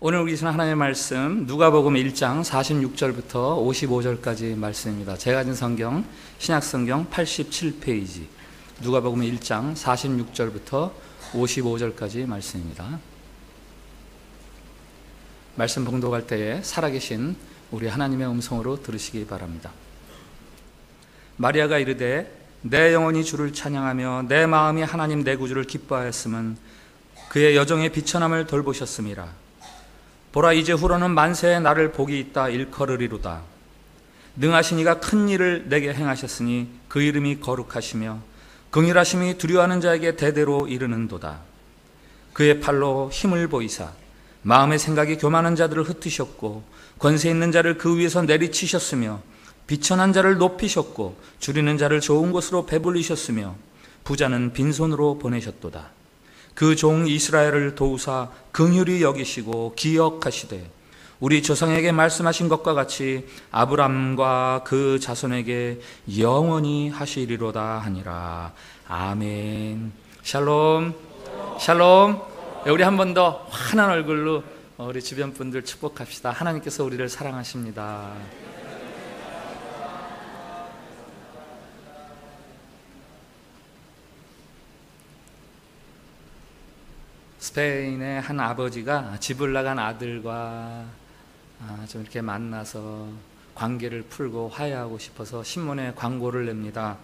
오늘 우리 하나님의 말씀 누가복음 1장 46절부터 55절까지 말씀입니다. 제가 가진 성경 신약성경 87페이지 누가복음 1장 46절부터 55절까지 말씀입니다. 말씀 봉독할 때에 살아계신 우리 하나님의 음성으로 들으시기 바랍니다. 마리아가 이르되 내 영혼이 주를 찬양하며 내 마음이 하나님 내 구주를 기뻐하였음은 그의 여종의 비천함을 돌보셨음이라. 보라, 이제 후로는 만세에 나를 복이 있다 일컬으리로다. 능하신 이가 큰 일을 내게 행하셨으니 그 이름이 거룩하시며 긍휼하심이 두려워하는 자에게 대대로 이르는도다. 그의 팔로 힘을 보이사 마음의 생각이 교만한 자들을 흩으셨고 권세 있는 자를 그 위에서 내리치셨으며 비천한 자를 높이셨고 줄이는 자를 좋은 곳으로 배불리셨으며 부자는 빈손으로 보내셨도다. 그 종 이스라엘을 도우사 긍휼히 여기시고 기억하시되 우리 조상에게 말씀하신 것과 같이 아브람과 그 자손에게 영원히 하시리로다 하니라. 아멘. 샬롬. 샬롬. 우리 한 번 더 환한 얼굴로 우리 주변 분들 축복합시다. 하나님께서 우리를 사랑하십니다. 스페인의 한 아버지가 집을 나간 아들과 좀 이렇게 만나서 관계를 풀고 화해하고 싶어서 신문에 광고를 냅니다.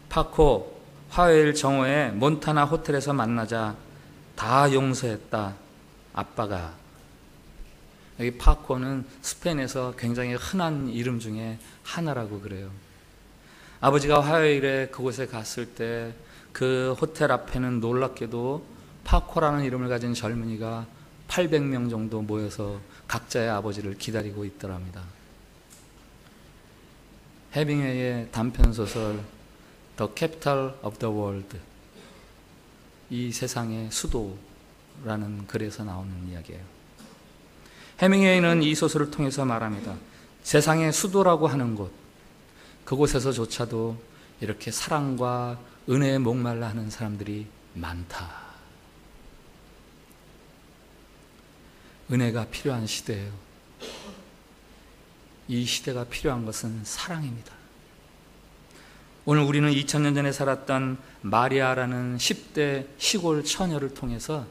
파코 화요일 정오에 몬타나 호텔에서 만나자 다 용서했다. 아빠가. 여기 파코는 스페인에서 굉장히 흔한 이름 중에 하나라고 그래요. 아버지가 화요일에 그곳에 갔을 때 그 호텔 앞에는 놀랍게도 파코라는 이름을 가진 젊은이가 800명 정도 모여서 각자의 아버지를 기다리고 있더랍니다. 헤밍웨이의 단편소설 The Capital of the World, 이 세상의 수도라는 글에서 나오는 이야기예요. 헤밍웨이는 이 소설을 통해서 말합니다. 세상의 수도라고 하는 곳, 그곳에서조차도 이렇게 사랑과 은혜에 목말라 하는 사람들이 많다. 은혜가 필요한 시대예요. 이 시대가 필요한 것은 사랑입니다. 오늘 우리는 2000년 전에 살았던 마리아라는 10대 시골 처녀를 통해서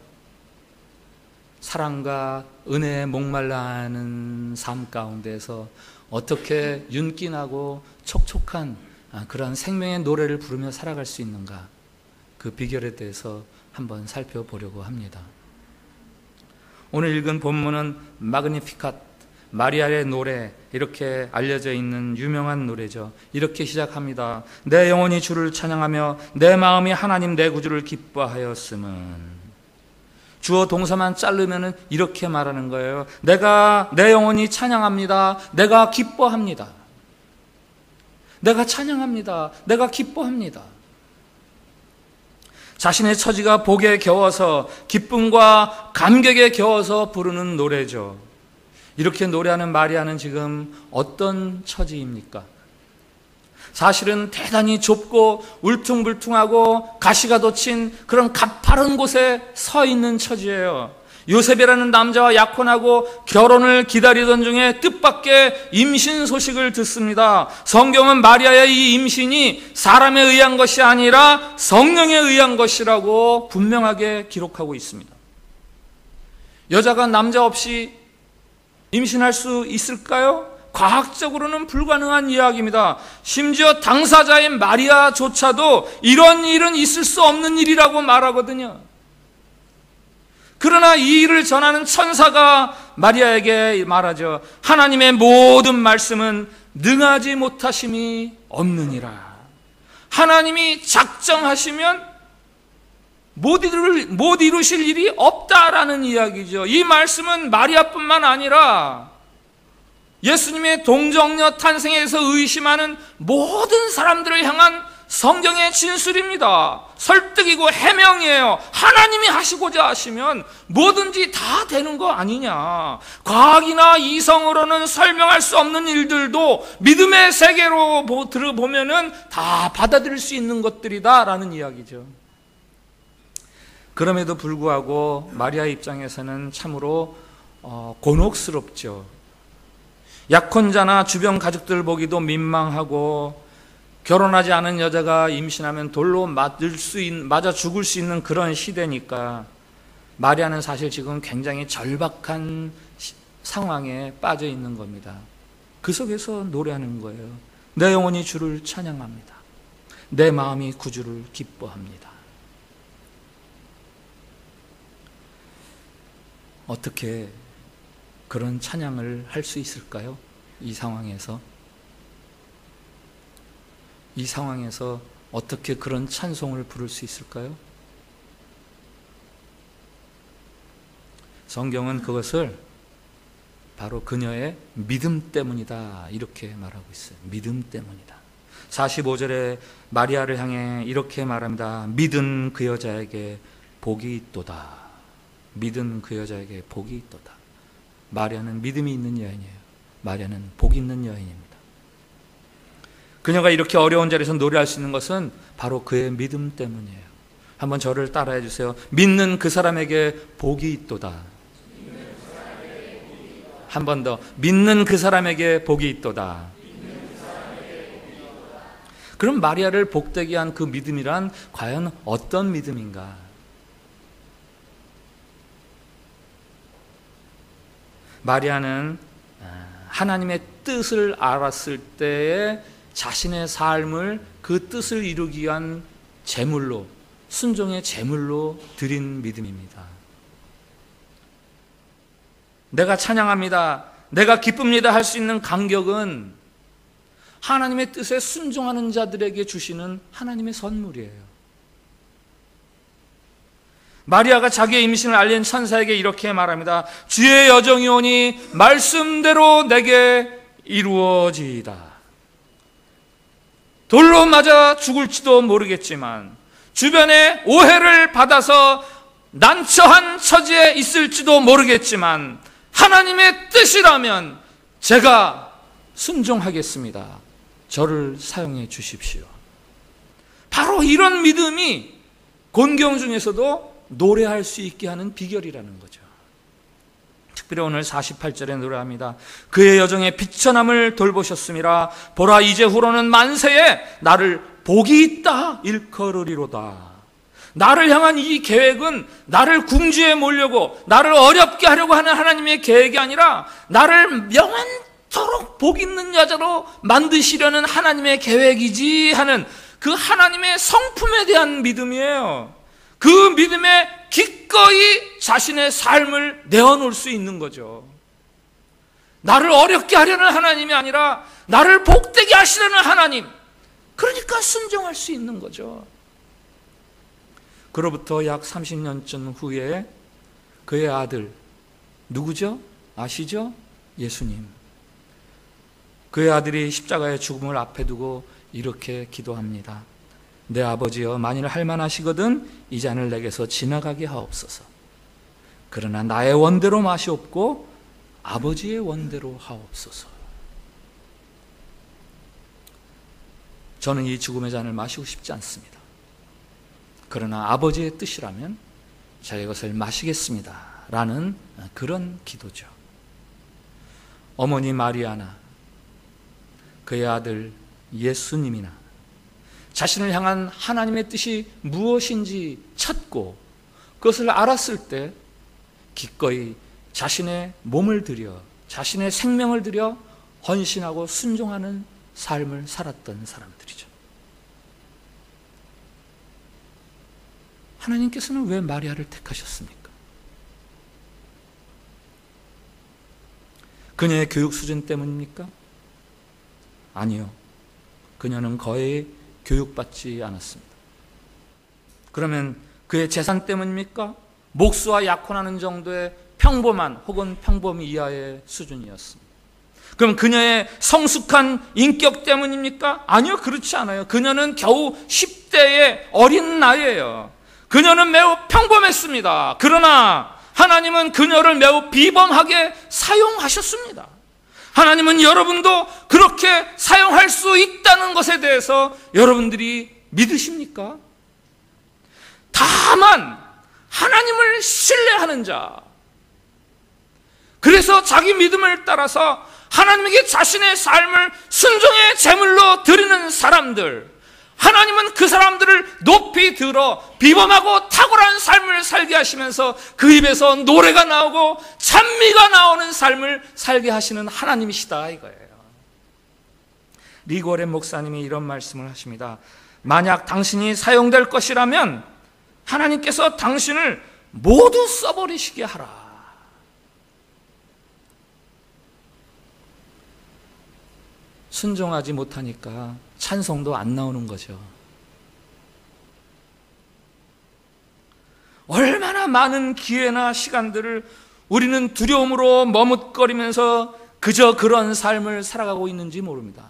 사랑과 은혜에 목말라하는 삶 가운데서 어떻게 윤기나고 촉촉한 그런 생명의 노래를 부르며 살아갈 수 있는가, 그 비결에 대해서 한번 살펴보려고 합니다. 오늘 읽은 본문은 마그니피캇, 마리아의 노래, 이렇게 알려져 있는 유명한 노래죠. 이렇게 시작합니다. 내 영혼이 주를 찬양하며 내 마음이 하나님 내 구주를 기뻐하였음은. 주어 동사만 자르면은 이렇게 말하는 거예요. 내 영혼이 찬양합니다. 내가 기뻐합니다. 내가 찬양합니다. 내가 기뻐합니다. 자신의 처지가 복에 겨워서, 기쁨과 감격에 겨워서 부르는 노래죠. 이렇게 노래하는 마리아는 지금 어떤 처지입니까? 사실은 대단히 좁고 울퉁불퉁하고 가시가 돋친 그런 가파른 곳에 서 있는 처지예요. 요셉이라는 남자와 약혼하고 결혼을 기다리던 중에 뜻밖의 임신 소식을 듣습니다. 성경은 마리아의 이 임신이 사람에 의한 것이 아니라 성령에 의한 것이라고 분명하게 기록하고 있습니다. 여자가 남자 없이 임신할 수 있을까요? 과학적으로는 불가능한 이야기입니다. 심지어 당사자인 마리아조차도 이런 일은 있을 수 없는 일이라고 말하거든요. 그러나 이 일을 전하는 천사가 마리아에게 말하죠. 하나님의 모든 말씀은 능하지 못하심이 없느니라. 하나님이 작정하시면 못 이루실 일이 없다라는 이야기죠. 이 말씀은 마리아뿐만 아니라 예수님의 동정녀 탄생에서 의심하는 모든 사람들을 향한 성경의 진술입니다. 설득이고 해명이에요. 하나님이 하시고자 하시면 뭐든지 다 되는 거 아니냐. 과학이나 이성으로는 설명할 수 없는 일들도 믿음의 세계로 들어보면은 다 받아들일 수 있는 것들이다라는 이야기죠. 그럼에도 불구하고 마리아 입장에서는 참으로 곤혹스럽죠. 약혼자나 주변 가족들 보기도 민망하고, 결혼하지 않은 여자가 임신하면 돌로 맞아 죽을 수 있는 그런 시대니까 마리아는 사실 지금 굉장히 절박한 상황에 빠져 있는 겁니다. 그 속에서 노래하는 거예요. 내 영혼이 주를 찬양합니다. 내 마음이 구주를 기뻐합니다. 어떻게 그런 찬양을 할 수 있을까요? 이 상황에서 어떻게 그런 찬송을 부를 수 있을까요? 성경은 그것을 바로 그녀의 믿음 때문이다 이렇게 말하고 있어요. 믿음 때문이다. 45절에 마리아를 향해 이렇게 말합니다. 믿은 그 여자에게 복이 있도다. 믿은 그 여자에게 복이 있도다. 마리아는 믿음이 있는 여인이에요. 마리아는 복 있는 여인입니다. 그녀가 이렇게 어려운 자리에서 노래할 수 있는 것은 바로 그의 믿음 때문이에요. 한번 저를 따라해 주세요. 믿는 그 사람에게 복이 있도다. 한 번 더. 믿는 그 사람에게 복이 있도다. 그럼 마리아를 복되게 한 그 믿음이란 과연 어떤 믿음인가? 마리아는 하나님의 뜻을 알았을 때에 자신의 삶을 그 뜻을 이루기 위한 제물로, 순종의 제물로 드린 믿음입니다. 내가 찬양합니다, 내가 기쁩니다 할 수 있는 간격은 하나님의 뜻에 순종하는 자들에게 주시는 하나님의 선물이에요. 마리아가 자기의 임신을 알린 천사에게 이렇게 말합니다. 주의 여정이 오니 말씀대로 내게 이루어지이다. 돌로 맞아 죽을지도 모르겠지만, 주변에 오해를 받아서 난처한 처지에 있을지도 모르겠지만, 하나님의 뜻이라면 제가 순종하겠습니다. 저를 사용해 주십시오. 바로 이런 믿음이 곤경 중에서도 노래할 수 있게 하는 비결이라는 거죠. 특별히 오늘 48절에 노래합니다. 그의 여정에 비천함을 돌보셨음이라. 보라, 이제 후로는 만세에 나를 복이 있다 일컬으리로다. 나를 향한 이 계획은 나를 궁지에 몰려고 나를 어렵게 하려고 하는 하나님의 계획이 아니라 나를 영원토록 복 있는 여자로 만드시려는 하나님의 계획이지 하는 그 하나님의 성품에 대한 믿음이에요. 그 믿음에 기꺼이 자신의 삶을 내어놓을 수 있는 거죠. 나를 어렵게 하려는 하나님이 아니라 나를 복되게 하시려는 하나님, 그러니까 순종할 수 있는 거죠. 그로부터 약 30년쯤 후에 그의 아들, 누구죠? 아시죠? 예수님. 그의 아들이 십자가의 죽음을 앞에 두고 이렇게 기도합니다. 내 아버지여, 만일 할만하시거든 이 잔을 내게서 지나가게 하옵소서. 그러나 나의 원대로 마시옵고 아버지의 원대로 하옵소서. 저는 이 죽음의 잔을 마시고 싶지 않습니다. 그러나 아버지의 뜻이라면 제가 이것을 마시겠습니다 라는 그런 기도죠. 어머니 마리아나 그의 아들 예수님이나 자신을 향한 하나님의 뜻이 무엇인지 찾고 그것을 알았을 때 기꺼이 자신의 몸을 들여, 자신의 생명을 들여 헌신하고 순종하는 삶을 살았던 사람들이죠. 하나님께서는 왜 마리아를 택하셨습니까? 그녀의 교육 수준 때문입니까? 아니요. 그녀는 거의 교육받지 않았습니다. 그러면 그의 재산 때문입니까? 목수와 약혼하는 정도의 평범한 혹은 평범 이하의 수준이었습니다. 그럼 그녀의 성숙한 인격 때문입니까? 아니요, 그렇지 않아요. 그녀는 겨우 10대의 어린 나이예요. 그녀는 매우 평범했습니다. 그러나 하나님은 그녀를 매우 비범하게 사용하셨습니다. 하나님은 여러분도 그렇게 사용할 수 있다는 것에 대해서 여러분들이 믿으십니까? 다만 하나님을 신뢰하는 자, 그래서 자기 믿음을 따라서 하나님에게 자신의 삶을 순종의 제물로 드리는 사람들, 하나님은 그 사람들을 높이 들어 비범하고 탁월한 삶을 살게 하시면서 그 입에서 노래가 나오고 찬미가 나오는 삶을 살게 하시는 하나님이시다 이거예요. 리고렌 목사님이 이런 말씀을 하십니다. 만약 당신이 사용될 것이라면 하나님께서 당신을 모두 써버리시게 하라. 순종하지 못하니까 찬송도 안 나오는 거죠. 얼마나 많은 기회나 시간들을 우리는 두려움으로 머뭇거리면서 그저 그런 삶을 살아가고 있는지 모릅니다.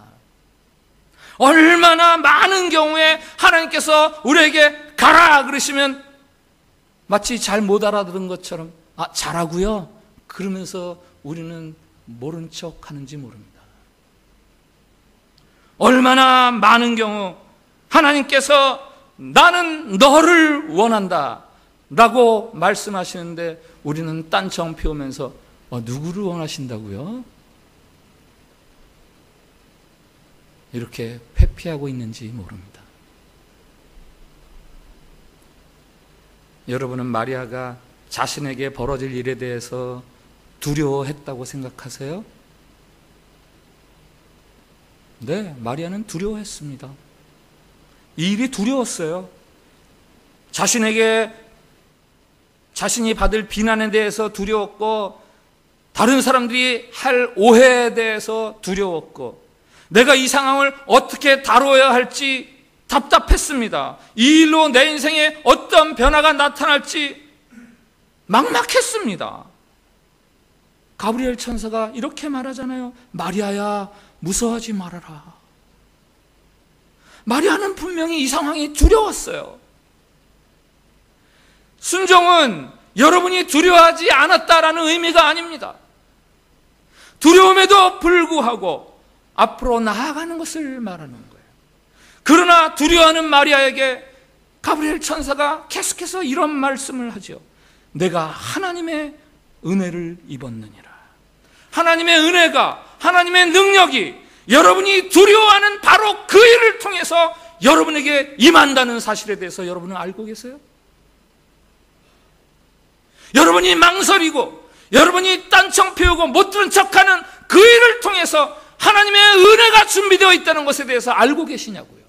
얼마나 많은 경우에 하나님께서 우리에게 가라 그러시면 마치 잘 못 알아들은 것처럼 잘하고요 그러면서 우리는 모른 척 하는지 모릅니다. 얼마나 많은 경우 하나님께서 나는 너를 원한다 라고 말씀하시는데 우리는 딴청 피우면서 누구를 원하신다고요? 이렇게 회피하고 있는지 모릅니다. 여러분은 마리아가 자신에게 벌어질 일에 대해서 두려워했다고 생각하세요? 네, 마리아는 두려워했습니다. 이 일이 두려웠어요. 자신이 받을 비난에 대해서 두려웠고, 다른 사람들이 할 오해에 대해서 두려웠고, 내가 이 상황을 어떻게 다뤄야 할지 답답했습니다. 이 일로 내 인생에 어떤 변화가 나타날지 막막했습니다. 가브리엘 천사가 이렇게 말하잖아요. 마리아야, 무서워하지 말아라. 마리아는 분명히 이 상황이 두려웠어요. 순종은 여러분이 두려워하지 않았다라는 의미가 아닙니다. 두려움에도 불구하고 앞으로 나아가는 것을 말하는 거예요. 그러나 두려워하는 마리아에게 가브리엘 천사가 계속해서 이런 말씀을 하죠. 내가 하나님의 은혜를 입었느니라. 하나님의 은혜가, 하나님의 능력이 여러분이 두려워하는 바로 그 일을 통해서 여러분에게 임한다는 사실에 대해서 여러분은 알고 계세요? 여러분이 망설이고 여러분이 딴청 피우고 못 들은 척하는 그 일을 통해서 하나님의 은혜가 준비되어 있다는 것에 대해서 알고 계시냐고요.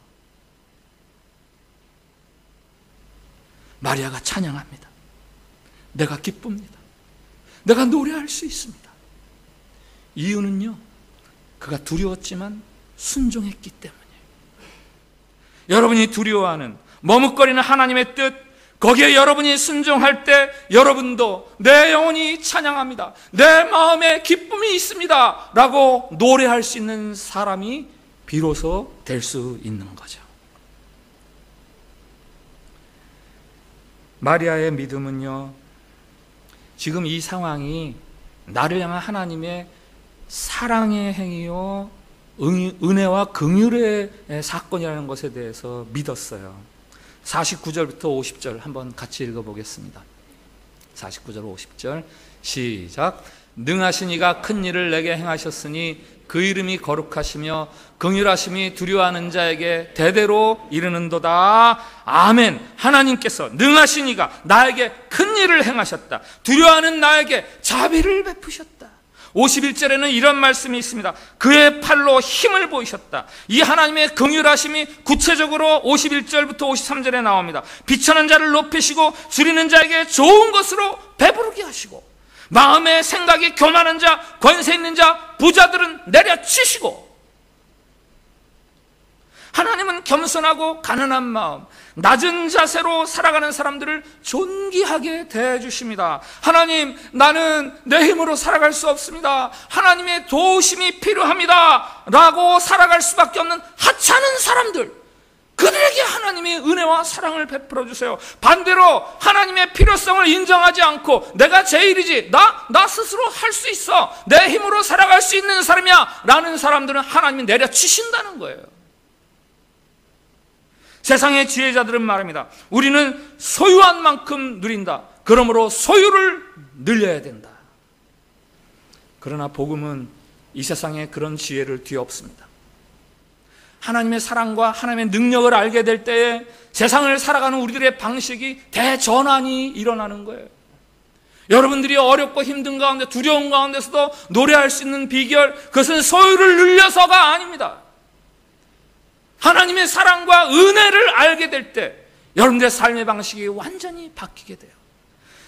마리아가 찬양합니다. 내가 기쁩니다. 내가 노래할 수 있습니다. 이유는요, 그가 두려웠지만 순종했기 때문이에요. 여러분이 두려워하는, 머뭇거리는 하나님의 뜻, 거기에 여러분이 순종할 때 여러분도 내 영혼이 찬양합니다, 내 마음에 기쁨이 있습니다 라고 노래할 수 있는 사람이 비로소 될 수 있는 거죠. 마리아의 믿음은요, 지금 이 상황이 나를 향한 하나님의 사랑의 행위요 은혜와 긍휼의 사건이라는 것에 대해서 믿었어요. 49절부터 50절 한번 같이 읽어보겠습니다. 49절 50절 시작. 능하신 이가 큰 일을 내게 행하셨으니 그 이름이 거룩하시며 긍휼하심이 두려워하는 자에게 대대로 이르는도다. 아멘. 하나님께서 능하신 이가 나에게 큰 일을 행하셨다. 두려워하는 나에게 자비를 베푸셨다. 51절에는 이런 말씀이 있습니다. 그의 팔로 힘을 보이셨다. 이 하나님의 긍휼하심이 구체적으로 51절부터 53절에 나옵니다. 비천한 자를 높이시고 줄이는 자에게 좋은 것으로 배부르게 하시고, 마음의 생각이 교만한 자, 권세 있는 자, 부자들은 내려치시고, 하나님은 겸손하고 가난한 마음, 낮은 자세로 살아가는 사람들을 존귀하게 대해주십니다. 하나님, 나는 내 힘으로 살아갈 수 없습니다. 하나님의 도우심이 필요합니다 라고 살아갈 수밖에 없는 하찮은 사람들, 그들에게 하나님의 은혜와 사랑을 베풀어 주세요. 반대로 하나님의 필요성을 인정하지 않고 내가 제일이지, 나 스스로 할 수 있어, 내 힘으로 살아갈 수 있는 사람이야 라는 사람들은 하나님이 내려치신다는 거예요. 세상의 지혜자들은 말합니다. 우리는 소유한 만큼 누린다. 그러므로 소유를 늘려야 된다. 그러나 복음은 이 세상에 그런 지혜를 뒤엎습니다. 하나님의 사랑과 하나님의 능력을 알게 될 때에 세상을 살아가는 우리들의 방식이 대전환이 일어나는 거예요. 여러분들이 어렵고 힘든 가운데, 두려운 가운데서도 노래할 수 있는 비결, 그것은 소유를 늘려서가 아닙니다. 하나님의 사랑과 은혜를 알게 될 때 여러분들의 삶의 방식이 완전히 바뀌게 돼요.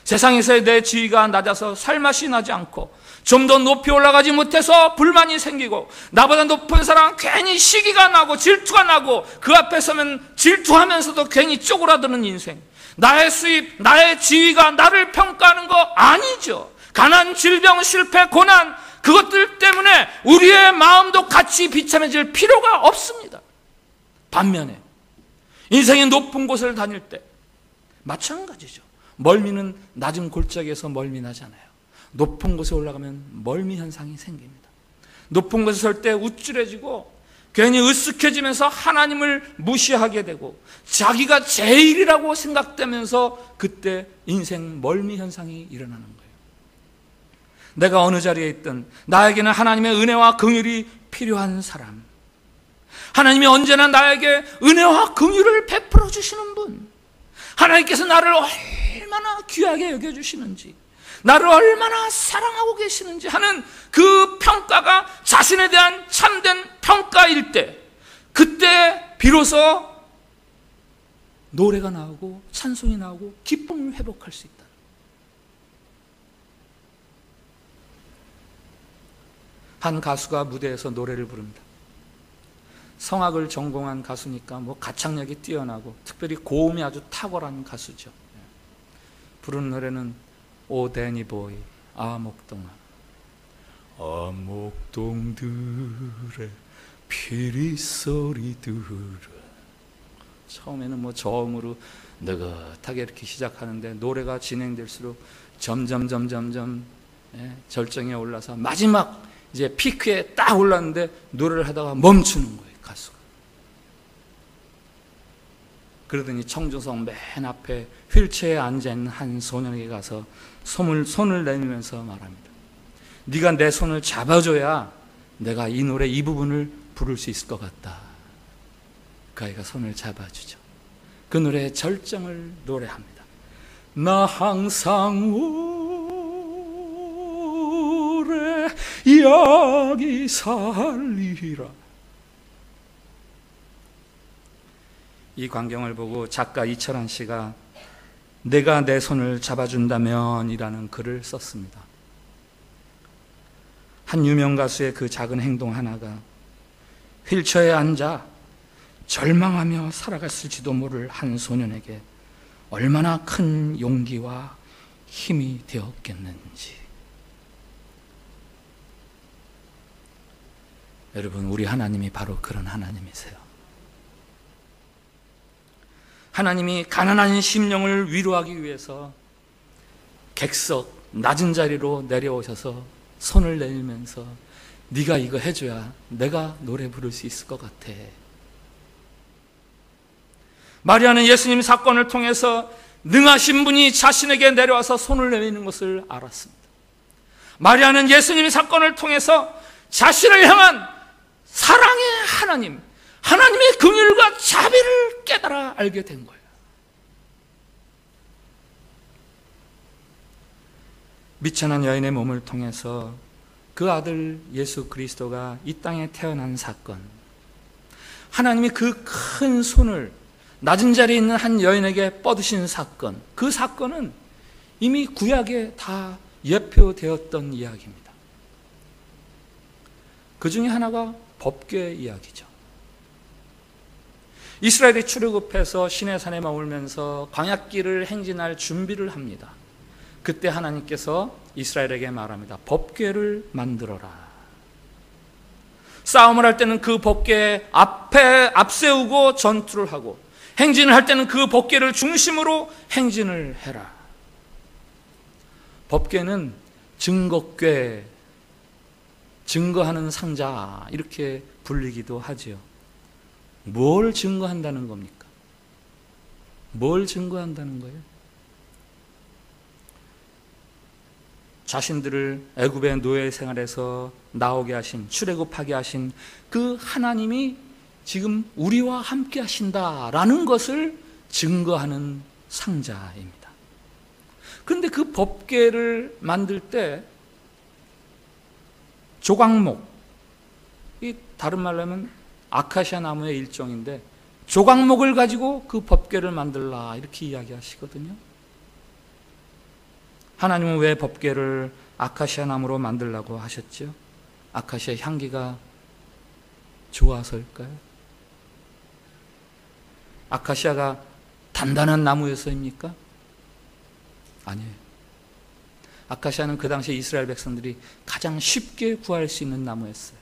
세상에서의 내 지위가 낮아서 살맛이 나지 않고, 좀 더 높이 올라가지 못해서 불만이 생기고, 나보다 높은 사람은 괜히 시기가 나고 질투가 나고, 그 앞에 서면 질투하면서도 괜히 쪼그라드는 인생. 나의 수입, 나의 지위가 나를 평가하는 거 아니죠. 가난, 질병, 실패, 고난, 그것들 때문에 우리의 마음도 같이 비참해질 필요가 없습니다. 반면에 인생의 높은 곳을 다닐 때 마찬가지죠. 멀미는 낮은 골짜기에서 멀미 나잖아요. 높은 곳에 올라가면 멀미 현상이 생깁니다. 높은 곳에 설 때 우쭐해지고 괜히 으쓱해지면서 하나님을 무시하게 되고 자기가 제일이라고 생각되면서 그때 인생 멀미 현상이 일어나는 거예요. 내가 어느 자리에 있든 나에게는 하나님의 은혜와 긍휼이 필요한 사람, 하나님이 언제나 나에게 은혜와 긍휼을 베풀어 주시는 분, 하나님께서 나를 얼마나 귀하게 여겨주시는지, 나를 얼마나 사랑하고 계시는지 하는 그 평가가 자신에 대한 참된 평가일 때, 그때 비로소 노래가 나오고 찬송이 나오고 기쁨을 회복할 수 있다. 한 가수가 무대에서 노래를 부릅니다. 성악을 전공한 가수니까 가창력이 뛰어나고 특별히 고음이 아주 탁월한 가수죠. 부르는 노래는 오 데니보이 아목동아, 아목동들의 피리소리 들어. 처음에는 저음으로 느긋하게 이렇게 시작하는데 노래가 진행될수록 점점 절정에 올라서 마지막 이제 피크에 딱 올랐는데 노래를 하다가 멈추는 거예요, 가수가. 그러더니 청중석 맨 앞에 휠체어에 앉아있는 한 소년에게 가서 손을 내밀면서 말합니다. 네가 내 손을 잡아줘야 내가 이 노래 이 부분을 부를 수 있을 것 같다. 그 아이가 손을 잡아주죠. 그 노래의 절정을 노래합니다. 나 항상 오래 여기 살리라. 이 광경을 보고 작가 이철환 씨가 내가 내 손을 잡아준다면 이라는 글을 썼습니다. 한 유명 가수의 그 작은 행동 하나가 휠체어에 앉아 절망하며 살아갔을지도 모를 한 소년에게 얼마나 큰 용기와 힘이 되었겠는지. 여러분, 우리 하나님이 바로 그런 하나님이세요. 하나님이 가난한 심령을 위로하기 위해서 객석 낮은 자리로 내려오셔서 손을 내밀면서 네가 이거 해줘야 내가 노래 부를 수 있을 것 같아. 마리아는 예수님 사건을 통해서 능하신 분이 자신에게 내려와서 손을 내미는 것을 알았습니다. 마리아는 예수님 사건을 통해서 자신을 향한 사랑의 하나님, 하나님의 긍휼과 자비를 깨달아 알게 된 거예요. 미천한 여인의 몸을 통해서 그 아들 예수 그리스도가 이 땅에 태어난 사건, 하나님이 그 큰 손을 낮은 자리에 있는 한 여인에게 뻗으신 사건, 그 사건은 이미 구약에 다 예표되었던 이야기입니다. 그 중에 하나가 법궤 이야기죠. 이스라엘이 출애굽해서 시내산에 머물면서 광야길을 행진할 준비를 합니다. 그때 하나님께서 이스라엘에게 말합니다. 법궤를 만들어라. 싸움을 할 때는 그 법궤 앞에 앞세우고 전투를 하고, 행진을 할 때는 그 법궤를 중심으로 행진을 해라. 법궤는 증거궤, 증거하는 상자 이렇게 불리기도 하지요. 뭘 증거한다는 겁니까? 뭘 증거한다는 거예요? 자신들을 애굽의 노예 생활에서 나오게 하신, 출애굽하게 하신 그 하나님이 지금 우리와 함께 하신다라는 것을 증거하는 상자입니다. 그런데 그 법궤를 만들 때 조각목, 이 다른 말로 하면 아카시아 나무의 일종인데 조각목을 가지고 그 법궤를 만들라 이렇게 이야기하시거든요. 하나님은 왜 법궤를 아카시아 나무로 만들라고 하셨죠? 아카시아 향기가 좋아서일까요? 아카시아가 단단한 나무여서입니까? 아니에요. 아카시아는 그 당시 이스라엘 백성들이 가장 쉽게 구할 수 있는 나무였어요.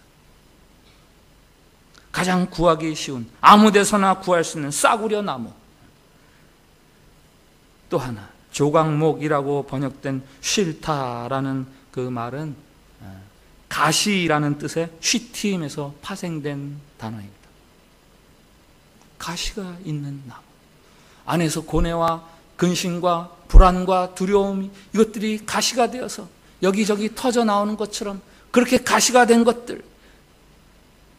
가장 구하기 쉬운, 아무 데서나 구할 수 있는 싸구려 나무. 또 하나, 조각목이라고 번역된 쉴타라는 그 말은 가시라는 뜻의 쉬팀에서 파생된 단어입니다. 가시가 있는 나무. 안에서 고뇌와 근심과 불안과 두려움이 이것들이 가시가 되어서 여기저기 터져 나오는 것처럼 그렇게 가시가 된 것들,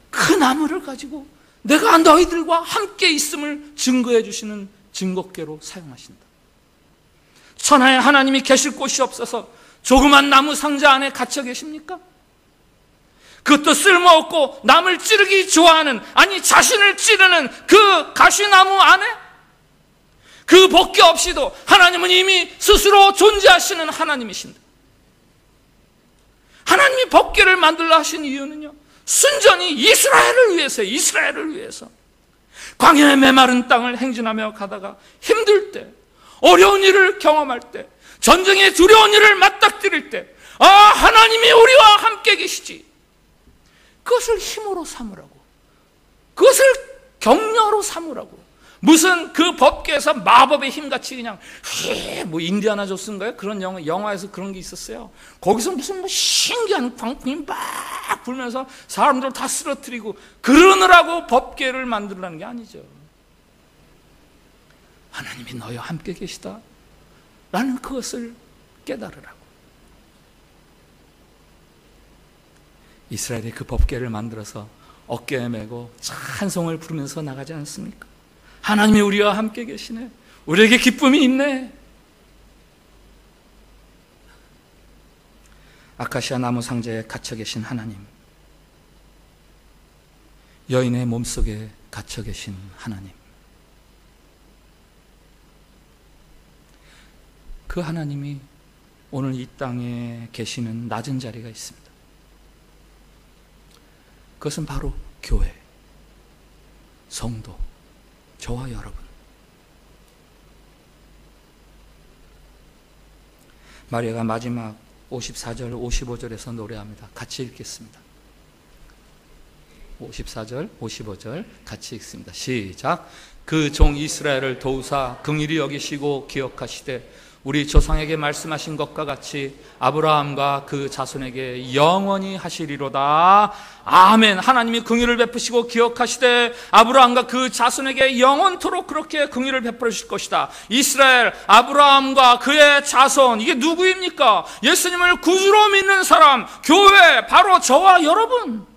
그 나무를 가지고 내가 너희들과 함께 있음을 증거해 주시는 증거궤로 사용하신다. 천하에 하나님이 계실 곳이 없어서 조그만 나무 상자 안에 갇혀 계십니까? 그것도 쓸모없고 남을 찌르기 좋아하는, 아니 자신을 찌르는 그 가시나무 안에 그 법궤 없이도 하나님은 이미 스스로 존재하시는 하나님이신다. 하나님이 법궤를 만들라 하신 이유는요, 순전히 이스라엘을 위해서, 이스라엘을 위해서. 광야의 메마른 땅을 행진하며 가다가 힘들 때, 어려운 일을 경험할 때, 전쟁의 두려운 일을 맞닥뜨릴 때, 아, 하나님이 우리와 함께 계시지. 그것을 힘으로 삼으라고, 그것을 격려로 삼으라고. 무슨 그 법궤에서 마법의 힘같이 그냥 뭐 인디아나 존스인가요? 그런 영화에서 그런 게 있었어요. 거기서 무슨 뭐 신기한 광풍이 막 불면서 사람들을 다 쓰러뜨리고 그러느라고 법궤를 만들라는 게 아니죠. 하나님이 너희와 함께 계시다 라는 그것을 깨달으라고. 이스라엘이 그 법궤를 만들어서 어깨에 메고 찬송을 부르면서 나가지 않습니까? 하나님이 우리와 함께 계시네, 우리에게 기쁨이 있네. 아카시아 나무 상자에 갇혀 계신 하나님, 여인의 몸속에 갇혀 계신 하나님, 그 하나님이 오늘 이 땅에 계시는 낮은 자리가 있습니다. 그것은 바로 교회, 성도, 저와 여러분. 마리아가 마지막 54절, 55절에서 노래합니다. 같이 읽겠습니다. 54절, 55절 같이 읽습니다. 시작. 그 종 이스라엘을 도우사 긍휼히 여기시고 기억하시되 우리 조상에게 말씀하신 것과 같이 아브라함과 그 자손에게 영원히 하시리로다. 아멘. 하나님이 긍휼을 베푸시고 기억하시되 아브라함과 그 자손에게 영원토록 그렇게 긍휼을 베풀어 주실 것이다. 이스라엘, 아브라함과 그의 자손, 이게 누구입니까? 예수님을 구주로 믿는 사람, 교회, 바로 저와 여러분.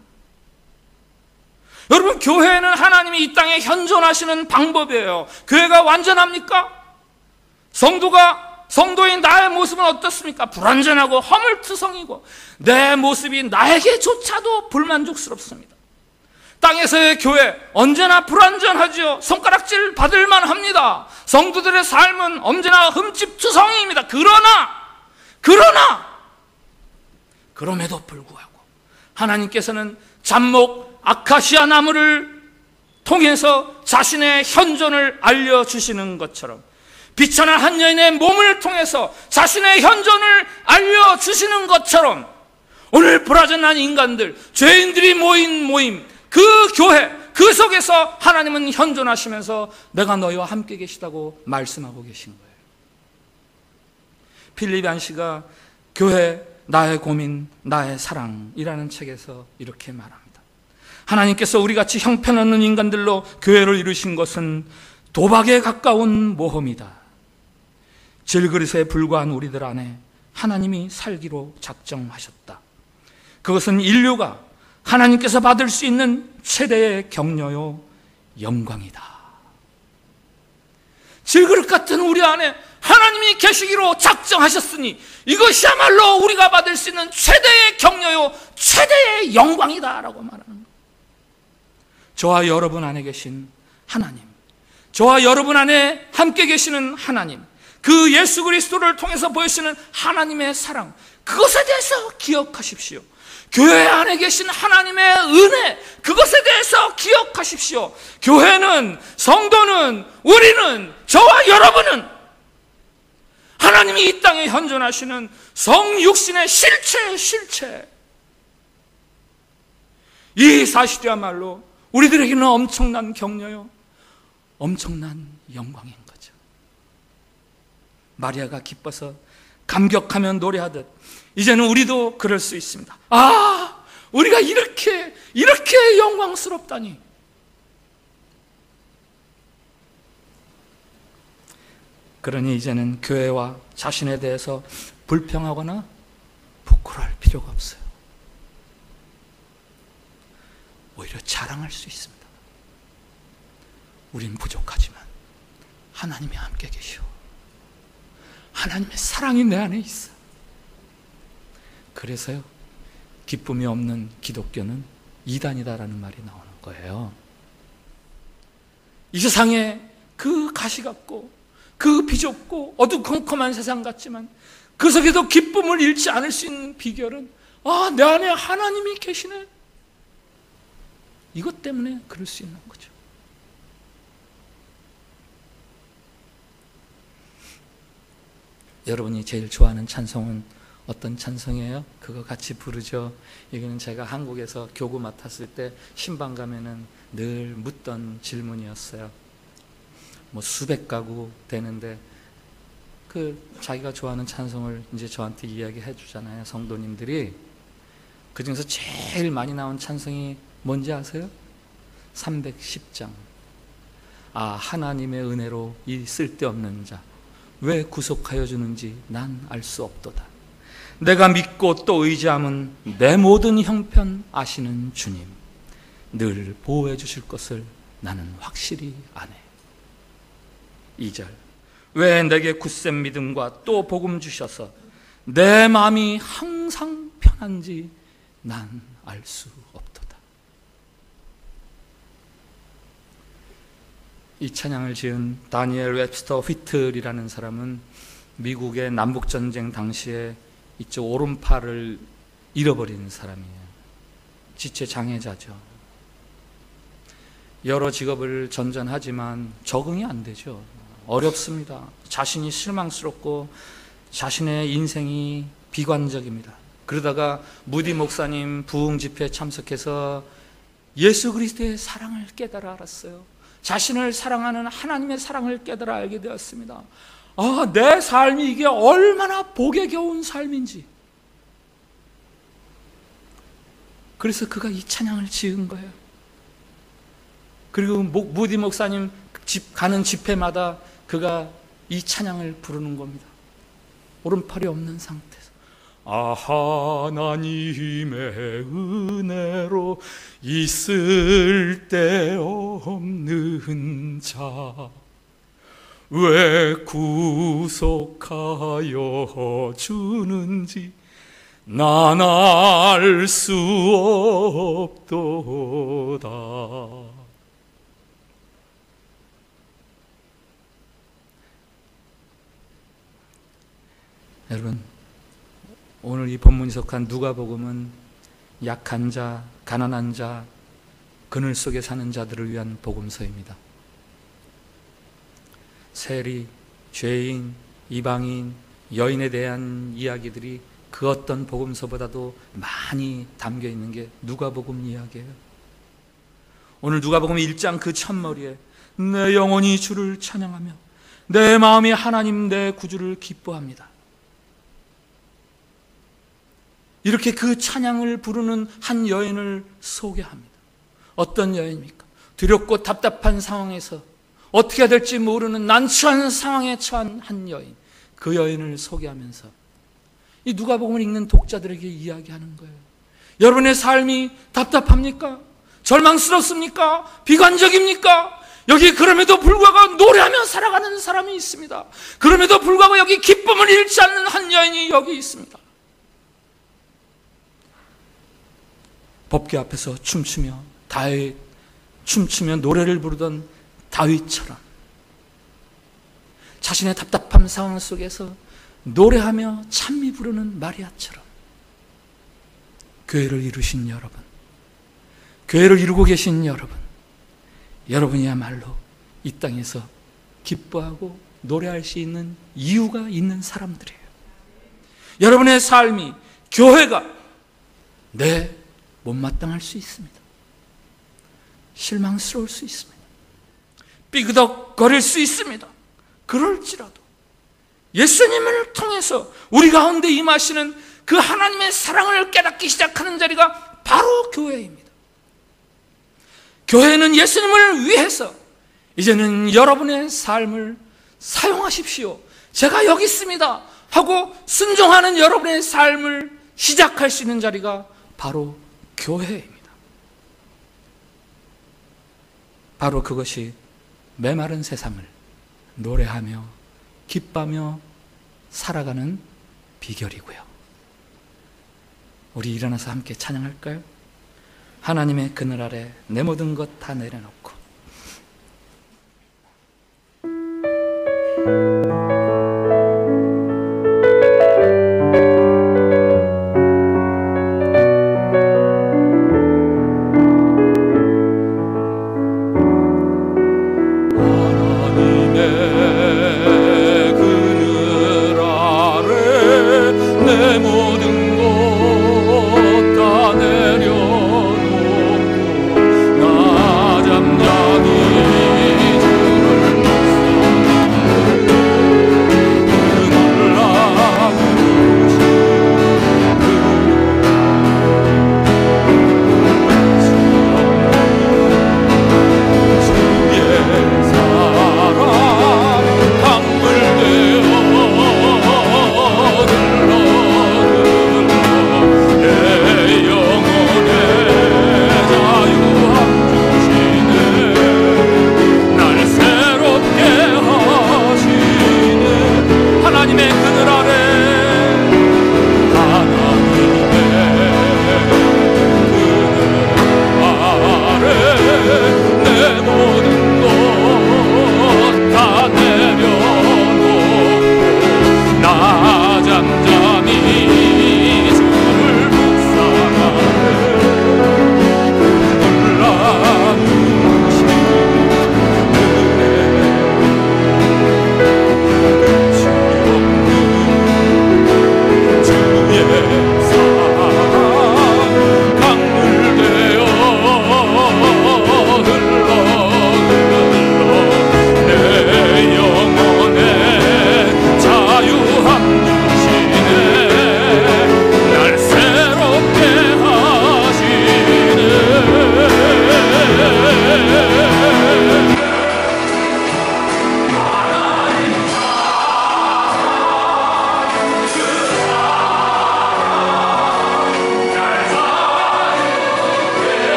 여러분, 교회는 하나님이 이 땅에 현존하시는 방법이에요. 교회가 완전합니까? 성도인 나의 모습은 어떻습니까? 불완전하고 허물투성이고 내 모습이 나에게조차도 불만족스럽습니다. 땅에서의 교회 언제나 불완전하죠. 손가락질 받을만 합니다. 성도들의 삶은 언제나 흠집투성이입니다. 그럼에도 불구하고 하나님께서는 잡목 아카시아 나무를 통해서 자신의 현존을 알려주시는 것처럼, 비천한 한 여인의 몸을 통해서 자신의 현존을 알려주시는 것처럼, 오늘 불완전한 인간들, 죄인들이 모인 모임, 그 교회, 그 속에서 하나님은 현존하시면서 내가 너희와 함께 계시다고 말씀하고 계신 거예요. 필립 얀시가 교회, 나의 고민, 나의 사랑이라는 책에서 이렇게 말합니다. 하나님께서 우리같이 형편없는 인간들로 교회를 이루신 것은 도박에 가까운 모험이다. 질그릇에 불과한 우리들 안에 하나님이 살기로 작정하셨다. 그것은 인류가 하나님께서 받을 수 있는 최대의 격려요 영광이다. 질그릇 같은 우리 안에 하나님이 계시기로 작정하셨으니 이것이야말로 우리가 받을 수 있는 최대의 격려요 최대의 영광이다 라고 말하는 거예요. 저와 여러분 안에 계신 하나님, 저와 여러분 안에 함께 계시는 하나님, 그 예수 그리스도를 통해서 보여주시는 하나님의 사랑, 그것에 대해서 기억하십시오. 교회 안에 계신 하나님의 은혜, 그것에 대해서 기억하십시오. 교회는, 성도는, 우리는, 저와 여러분은 하나님이 이 땅에 현존하시는 성육신의 실체. 이 사실이야말로 우리들에게는 엄청난 격려요, 엄청난 영광인 거죠. 마리아가 기뻐서 감격하며 노래하듯 이제는 우리도 그럴 수 있습니다. 아, 우리가 이렇게 영광스럽다니. 그러니 이제는 교회와 자신에 대해서 불평하거나 부끄러워할 필요가 없어요. 오히려 자랑할 수 있습니다. 우린 부족하지만 하나님이 함께 계시오. 하나님의 사랑이 내 안에 있어. 그래서요, 기쁨이 없는 기독교는 이단이다라는 말이 나오는 거예요. 이 세상에 그 가시 같고 그 비좁고 어두컴컴한 세상 같지만 그 속에도 기쁨을 잃지 않을 수 있는 비결은, 아, 내 안에 하나님이 계시네, 이것 때문에 그럴 수 있는 거죠. 여러분이 제일 좋아하는 찬송은 어떤 찬송이에요? 그거 같이 부르죠. 이거는 제가 한국에서 교구 맡았을 때 신방 가면은 늘 묻던 질문이었어요. 뭐 수백 가구 되는데 그 자기가 좋아하는 찬송을 이제 저한테 이야기해 주잖아요, 성도님들이. 그 중에서 제일 많이 나온 찬송이 뭔지 아세요? 310장. 아, 하나님의 은혜로 이 쓸데없는 자 왜 구속하여 주는지 난 알 수 없도다. 내가 믿고 또 의지함은 내 모든 형편 아시는 주님, 늘 보호해 주실 것을 나는 확실히 아네. 2절. 왜 내게 굳센 믿음과 또 복음 주셔서 내 마음이 항상 편한지 난 알 수 없도다. 이 찬양을 지은 다니엘 웹스터 휘틀이라는 사람은 미국의 남북전쟁 당시에 이쪽 오른팔을 잃어버린 사람이에요. 지체장애자죠. 여러 직업을 전전하지만 적응이 안 되죠. 어렵습니다. 자신이 실망스럽고 자신의 인생이 비관적입니다. 그러다가 무디 목사님 부흥 집회에 참석해서 예수 그리스도의 사랑을 깨달아 알았어요. 자신을 사랑하는 하나님의 사랑을 깨달아 알게 되었습니다. 아, 내 삶이 이게 얼마나 복에 겨운 삶인지. 그래서 그가 이 찬양을 지은 거예요. 그리고 무디 목사님 가는 집회마다 그가 이 찬양을 부르는 겁니다. 오른팔이 없는 상태에서. 아, 하나님의 은혜로 있을 데 없는 자 왜 구속하여 주는지 난 알 수 없도다. 여러분, 오늘 이 본문이 속한 누가복음은 약한 자, 가난한 자, 그늘 속에 사는 자들을 위한 복음서입니다. 세리, 죄인, 이방인, 여인에 대한 이야기들이 그 어떤 복음서보다도 많이 담겨 있는 게 누가복음 이야기예요. 오늘 누가복음 1장 그 첫머리에 내 영혼이 주를 찬양하며 내 마음이 하나님 내 구주를 기뻐합니다. 이렇게 그 찬양을 부르는 한 여인을 소개합니다. 어떤 여인입니까? 두렵고 답답한 상황에서 어떻게 해야 될지 모르는 난처한 상황에 처한 한 여인, 그 여인을 소개하면서 이 누가복음을 읽는 독자들에게 이야기하는 거예요. 여러분의 삶이 답답합니까? 절망스럽습니까? 비관적입니까? 여기 그럼에도 불구하고 노래하며 살아가는 사람이 있습니다. 그럼에도 불구하고 여기 기쁨을 잃지 않는 한 여인이 여기 있습니다. 법궤 앞에서 춤추며 노래를 부르던 다윗처럼 자신의 답답한 상황 속에서 노래하며 찬미 부르는 마리아처럼 교회를 이루신 여러분, 교회를 이루고 계신 여러분, 여러분이야말로 이 땅에서 기뻐하고 노래할 수 있는 이유가 있는 사람들이에요. 여러분의 삶이, 교회가 못마땅할 수 있습니다. 실망스러울 수 있습니다. 삐그덕거릴 수 있습니다. 그럴지라도 예수님을 통해서 우리 가운데 임하시는 그 하나님의 사랑을 깨닫기 시작하는 자리가 바로 교회입니다. 교회는 예수님을 위해서 이제는 여러분의 삶을 사용하십시오, 제가 여기 있습니다 하고 순종하는 여러분의 삶을 시작할 수 있는 자리가 바로 교회입니다. 바로 그것이 메마른 세상을 노래하며 기뻐하며 살아가는 비결이고요. 우리 일어나서 함께 찬양할까요? 하나님의 그늘 아래 내 모든 것 다 내려놓고. 나 잠잠히 주를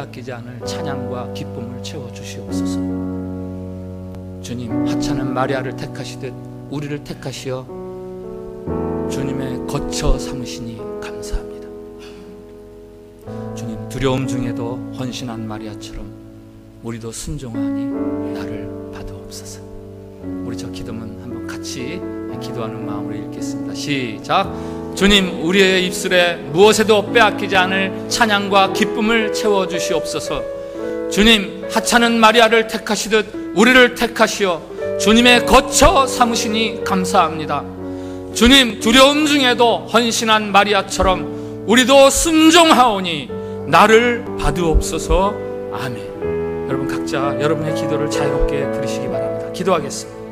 빼앗기지 않을 찬양과 기쁨을 채워 주시옵소서. 주님, 하찮은 마리아를 택하시듯 우리를 택하시어 주님의 거처 삼으시니 감사합니다. 주님, 두려움 중에도 헌신한 마리아처럼 우리도 순종하니 나를 받으옵소서. 우리 저 기도문 한번 같이 기도하는 마음으로 읽겠습니다. 시작. 주님, 우리의 입술에 무엇에도 빼앗기지 않을 찬양과 기쁨을 채워주시옵소서. 주님, 하찮은 마리아를 택하시듯 우리를 택하시어 주님의 거처 삼으시니 감사합니다. 주님, 두려움 중에도 헌신한 마리아처럼 우리도 순종하오니 나를 받으옵소서. 아멘. 여러분 각자 여러분의 기도를 자유롭게 드리시기 바랍니다. 기도하겠습니다.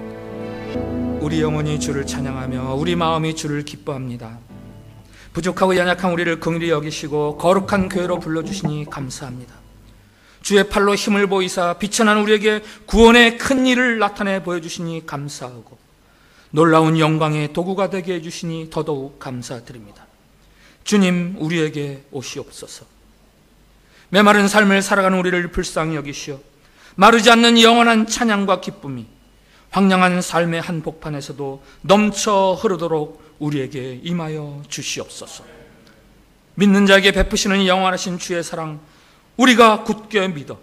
우리 영혼이 주를 찬양하며 우리 마음이 주를 기뻐합니다. 부족하고 연약한 우리를 긍휼히 여기시고 거룩한 교회로 불러주시니 감사합니다. 주의 팔로 힘을 보이사 비천한 우리에게 구원의 큰 일을 나타내 보여주시니 감사하고 놀라운 영광의 도구가 되게 해주시니 더더욱 감사드립니다. 주님, 우리에게 오시옵소서. 메마른 삶을 살아가는 우리를 불쌍히 여기시어 마르지 않는 영원한 찬양과 기쁨이 황량한 삶의 한복판에서도 넘쳐 흐르도록 우리에게 임하여 주시옵소서. 믿는 자에게 베푸시는 영원하신 주의 사랑 우리가 굳게 믿어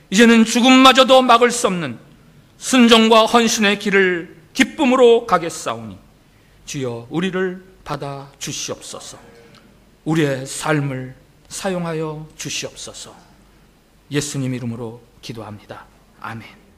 이제는 죽음마저도 막을 수 없는 순종과 헌신의 길을 기쁨으로 가겠사오니 주여 우리를 받아 주시옵소서. 우리의 삶을 사용하여 주시옵소서. 예수님 이름으로 기도합니다. 아멘.